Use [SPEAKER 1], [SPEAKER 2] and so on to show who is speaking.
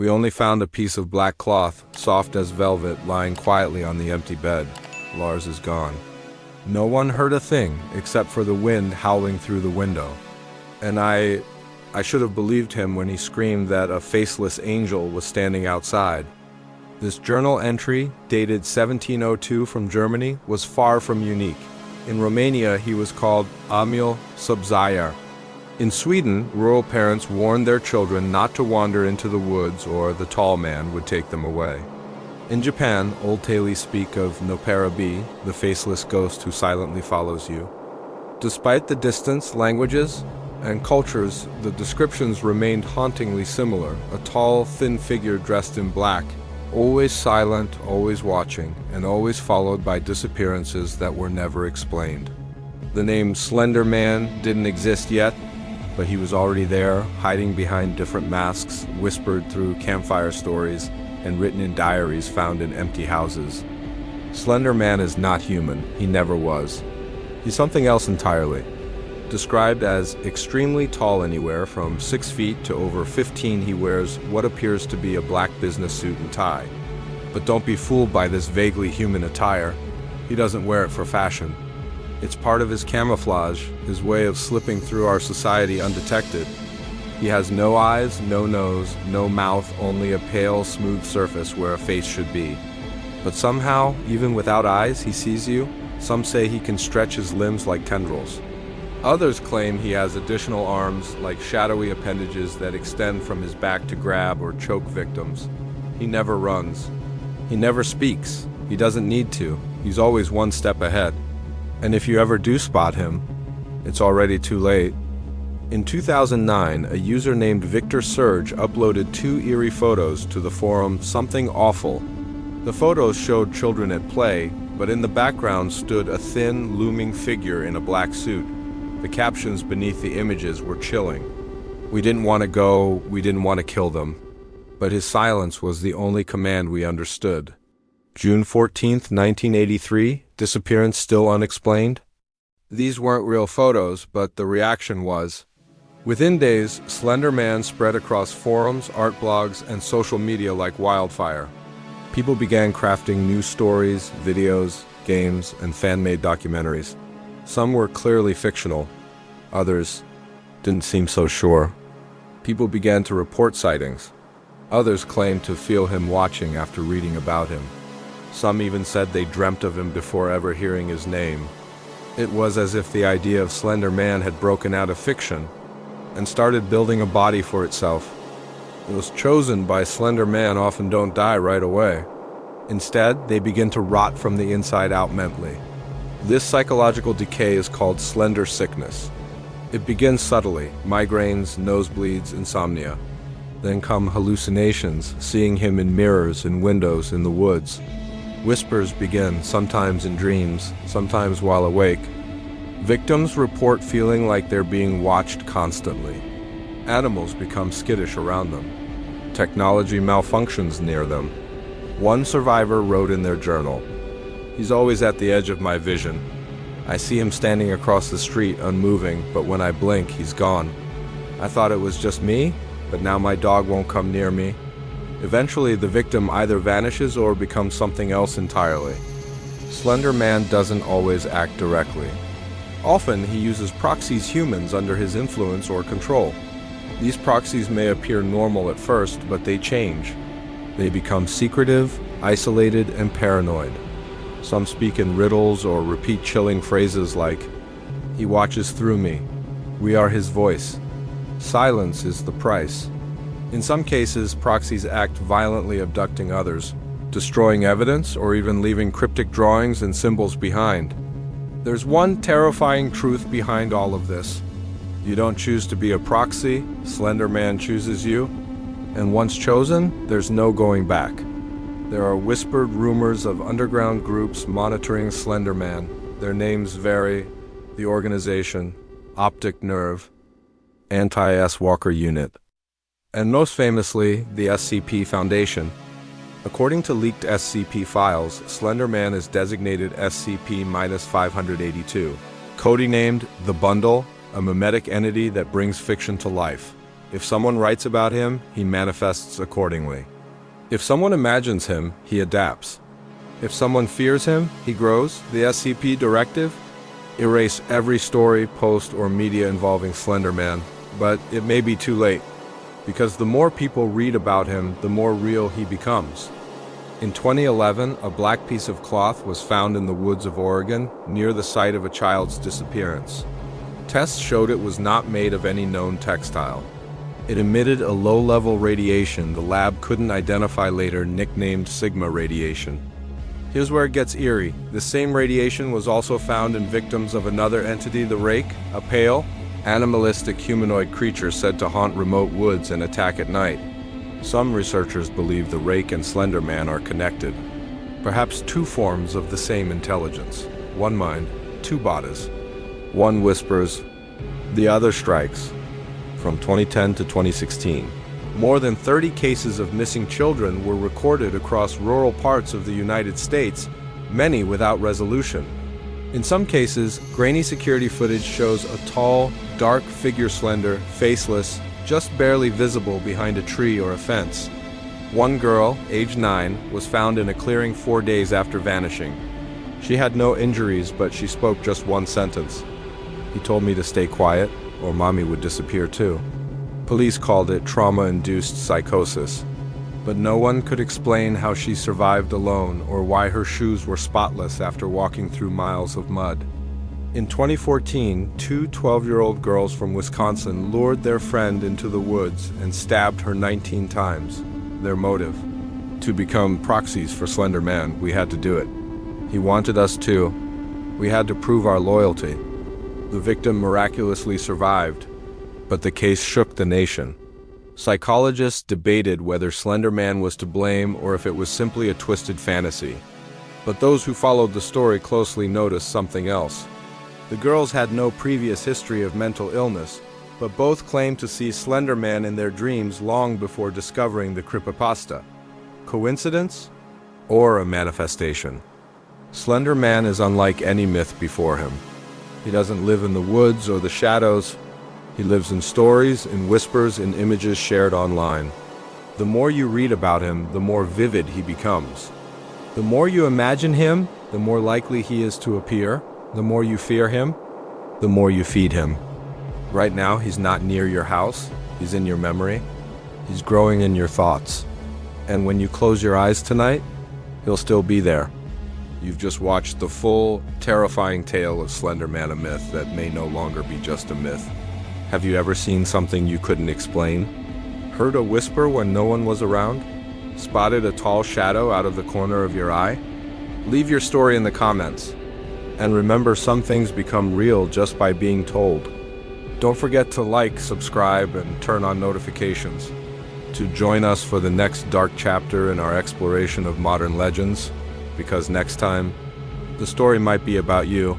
[SPEAKER 1] We only found a piece of black cloth, soft as velvet, lying quietly on the empty bed. Lars is gone. No one heard a thing except for the wind howling through the window. And I should have believed him when he screamed that a faceless angel was standing outside. This journal entry, dated 1702 from Germany, was far from unique. In Romania, he was called Emil Subzayar. In Sweden, rural parents warned their children not to wander into the woods or the tall man would take them away. In Japan, old tales speak of Noparabi, the faceless ghost who silently follows you. Despite the distance, languages, and cultures, the descriptions remained hauntingly similar. A tall, thin figure dressed in black, always silent, always watching, and always followed by disappearances that were never explained. The name Slender Man didn't exist yet, but he was already there, hiding behind different masks, whispered through campfire stories, and written in diaries found in empty houses. Slender Man is not human. He never was. He's something else entirely. Described as extremely tall, anywhere from 6 feet to over 15, he wears what appears to be a black business suit and tie. But don't be fooled by this vaguely human attire. He doesn't wear it for fashion. It's part of his camouflage, his way of slipping through our society undetected. He has no eyes, no nose, no mouth, only a pale, smooth surface where a face should be. But somehow, even without eyes, he sees you. Some say he can stretch his limbs like tendrils. Others claim he has additional arms, like shadowy appendages that extend from his back to grab or choke victims. He never runs. He never speaks. He doesn't need to. He's always one step ahead. And if you ever do spot him, it's already too late. In 2009, a user named Victor Surge uploaded 2 eerie photos to the forum Something Awful. The photos showed children at play, but in the background stood a thin, looming figure in a black suit. The captions beneath the images were chilling. We didn't want to go, we didn't want to kill them. But his silence was the only command we understood. June 14th, 1983, disappearance still unexplained? These weren't real photos, but the reaction was. Within days, Slender Man spread across forums, art blogs, and social media like wildfire. People began crafting news stories, videos, games, and fan-made documentaries. Some were clearly fictional. Others didn't seem so sure. People began to report sightings. Others claimed to feel him watching after reading about him. Some even said they dreamt of him before ever hearing his name. It was as if the idea of Slender Man had broken out of fiction and started building a body for itself. Those chosen by Slender Man often don't die right away. Instead, they begin to rot from the inside out mentally. This psychological decay is called Slender Sickness. It begins subtly, migraines, nosebleeds, insomnia. Then come hallucinations, seeing him in mirrors and windows in the woods. Whispers begin, sometimes in dreams, sometimes while awake. Victims report feeling like they're being watched constantly. Animals become skittish around them. Technology malfunctions near them. One survivor wrote in their journal, "He's always at the edge of my vision. I see him standing across the street, unmoving, but when I blink, he's gone. I thought it was just me, but now my dog won't come near me." Eventually, the victim either vanishes or becomes something else entirely. Slender Man doesn't always act directly. Often, he uses proxies, humans under his influence or control. These proxies may appear normal at first, but they change. They become secretive, isolated, and paranoid. Some speak in riddles or repeat chilling phrases like, "He watches through me. We are his voice. Silence is the price." In some cases, proxies act violently, abducting others, destroying evidence, or even leaving cryptic drawings and symbols behind. There's one terrifying truth behind all of this. You don't choose to be a proxy, Slender Man chooses you. And once chosen, there's no going back. There are whispered rumors of underground groups monitoring Slender Man. Their names vary: the organization, Optic Nerve, Anti-S Walker Unit, and most famously, the SCP Foundation. According to leaked SCP files, Slender Man is designated SCP-582, codenamed The Bundle, a memetic entity that brings fiction to life. If someone writes about him, he manifests accordingly. If someone imagines him, he adapts. If someone fears him, he grows. The SCP directive? Erase every story, post, or media involving Slender Man, but it may be too late, because the more people read about him, the more real he becomes. In 2011, a black piece of cloth was found in the woods of Oregon, near the site of a child's disappearance. Tests showed it was not made of any known textile. It emitted a low-level radiation the lab couldn't identify later, nicknamed Sigma radiation. Here's where it gets eerie. The same radiation was also found in victims of another entity, the Rake, a pale, animalistic humanoid creature said to haunt remote woods and attack at night. Some researchers believe the Rake and Slender Man are connected. Perhaps two forms of the same intelligence. One mind, two bodies. One whispers, the other strikes. From 2010 to 2016. More than 30 cases of missing children were recorded across rural parts of the United States, many without resolution. In some cases, grainy security footage shows a tall, dark figure, slender, faceless, just barely visible behind a tree or a fence. One girl, age 9, was found in a clearing 4 days after vanishing. She had no injuries, but she spoke just one sentence. He told me to stay quiet, or mommy would disappear too. Police called it trauma-induced psychosis, but no one could explain how she survived alone or why her shoes were spotless after walking through miles of mud. In 2014, two 12-year-old girls from Wisconsin lured their friend into the woods and stabbed her 19 times. Their motive? To become proxies for Slender Man. We had to do it. He wanted us to. We had to prove our loyalty. The victim miraculously survived, but the case shook the nation. Psychologists debated whether Slender Man was to blame or if it was simply a twisted fantasy. But those who followed the story closely noticed something else. The girls had no previous history of mental illness, but both claimed to see Slender Man in their dreams long before discovering the creepypasta. Coincidence? Or a manifestation? Slender Man is unlike any myth before him. He doesn't live in the woods or the shadows. He lives in stories, in whispers, in images shared online. The more you read about him, the more vivid he becomes. The more you imagine him, the more likely he is to appear. The more you fear him, the more you feed him. Right now, he's not near your house. He's in your memory. He's growing in your thoughts. And when you close your eyes tonight, he'll still be there. You've just watched the full, terrifying tale of Slender Man, a myth that may no longer be just a myth. Have you ever seen something you couldn't explain? Heard a whisper when no one was around? Spotted a tall shadow out of the corner of your eye? Leave your story in the comments. And remember, some things become real just by being told. Don't forget to like, subscribe, and turn on notifications to join us for the next dark chapter in our exploration of modern legends, because next time, the story might be about you.